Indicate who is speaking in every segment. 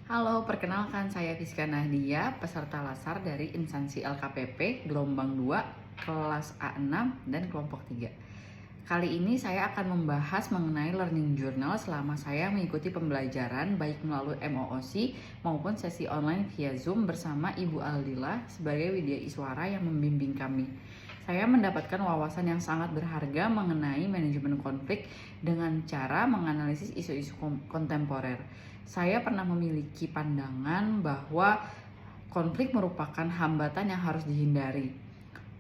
Speaker 1: Halo, perkenalkan saya Fiska Nahdia, peserta Lasar dari instansi LKPP Gelombang 2, kelas A6 dan kelompok 3. Kali ini saya akan membahas mengenai learning journal selama saya mengikuti pembelajaran baik melalui MOOC maupun sesi online via Zoom bersama Ibu Aldila sebagai widya iswara yang membimbing kami. Saya mendapatkan wawasan yang sangat berharga mengenai manajemen konflik dengan cara menganalisis isu-isu kontemporer. Saya pernah memiliki pandangan bahwa konflik merupakan hambatan yang harus dihindari.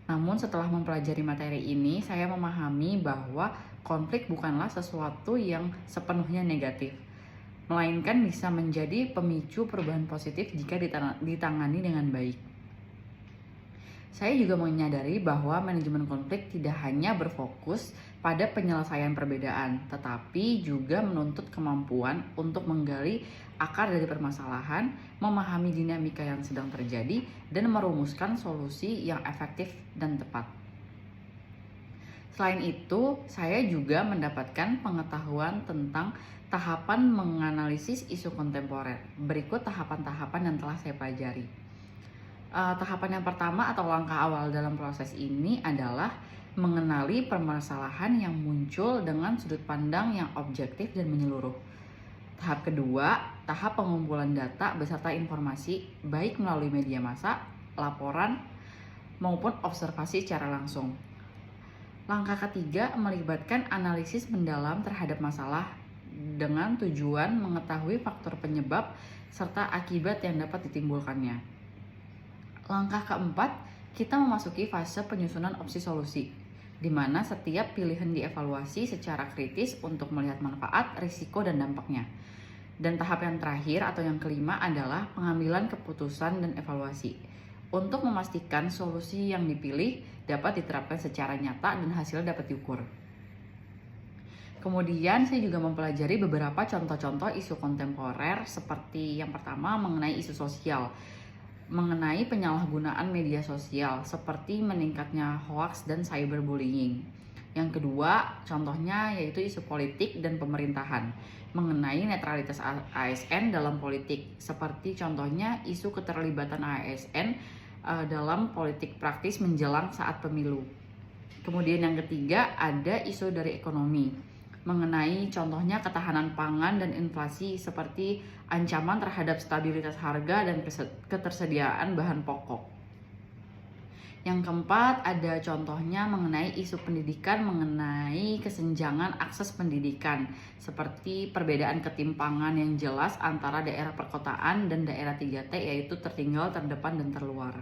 Speaker 1: Namun setelah mempelajari materi ini, saya memahami bahwa konflik bukanlah sesuatu yang sepenuhnya negatif, melainkan bisa menjadi pemicu perubahan positif jika ditangani dengan baik. Saya juga menyadari bahwa manajemen konflik tidak hanya berfokus pada penyelesaian perbedaan, tetapi juga menuntut kemampuan untuk menggali akar dari permasalahan, memahami dinamika yang sedang terjadi, dan merumuskan solusi yang efektif dan tepat. Selain itu, saya juga mendapatkan pengetahuan tentang tahapan menganalisis isu kontemporer. Berikut tahapan-tahapan yang telah saya pelajari. Tahapan yang pertama atau langkah awal dalam proses ini adalah mengenali permasalahan yang muncul dengan sudut pandang yang objektif dan menyeluruh. Tahap kedua, tahap pengumpulan data beserta informasi baik melalui media massa, laporan, maupun observasi secara langsung. Langkah ketiga, melibatkan analisis mendalam terhadap masalah dengan tujuan mengetahui faktor penyebab serta akibat yang dapat ditimbulkannya. Langkah keempat, kita memasuki fase penyusunan opsi solusi, di mana setiap pilihan dievaluasi secara kritis untuk melihat manfaat, risiko, dan dampaknya. Dan tahap yang terakhir atau yang kelima adalah pengambilan keputusan dan evaluasi, untuk memastikan solusi yang dipilih dapat diterapkan secara nyata dan hasilnya dapat diukur. Kemudian saya juga mempelajari beberapa contoh-contoh isu kontemporer seperti yang pertama mengenai isu sosial, mengenai penyalahgunaan media sosial seperti meningkatnya hoaks dan cyberbullying. Yang kedua, contohnya yaitu isu politik dan pemerintahan, mengenai netralitas ASN dalam politik, seperti contohnya isu keterlibatan ASN dalam politik praktis menjelang saat pemilu. Kemudian yang ketiga, ada isu dari ekonomi, mengenai contohnya ketahanan pangan dan inflasi seperti ancaman terhadap stabilitas harga dan ketersediaan bahan pokok. Yang keempat, ada contohnya mengenai isu pendidikan, mengenai kesenjangan akses pendidikan seperti perbedaan ketimpangan yang jelas antara daerah perkotaan dan daerah 3T, yaitu tertinggal, terdepan, dan terluar.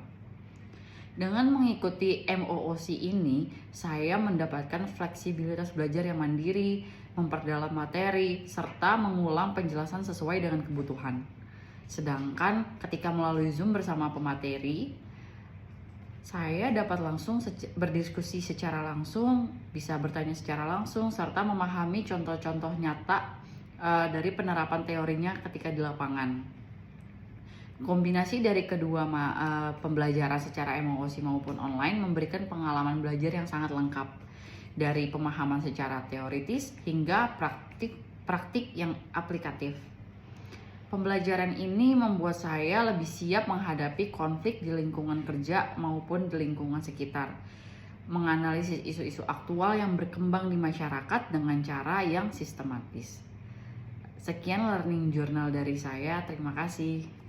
Speaker 1: Dengan mengikuti MOOC ini, saya mendapatkan fleksibilitas belajar yang mandiri, memperdalam materi, serta mengulang penjelasan sesuai dengan kebutuhan. Sedangkan ketika melalui Zoom bersama pemateri, saya dapat langsung berdiskusi secara langsung, bisa bertanya secara langsung, serta memahami contoh-contoh nyata dari penerapan teorinya ketika di lapangan. Kombinasi dari kedua pembelajaran secara MOOC maupun online memberikan pengalaman belajar yang sangat lengkap, dari pemahaman secara teoritis hingga praktik yang aplikatif. Pembelajaran ini membuat saya lebih siap menghadapi konflik di lingkungan kerja maupun di lingkungan sekitar, menganalisis isu-isu aktual yang berkembang di masyarakat dengan cara yang sistematis. Sekian learning journal dari saya, terima kasih.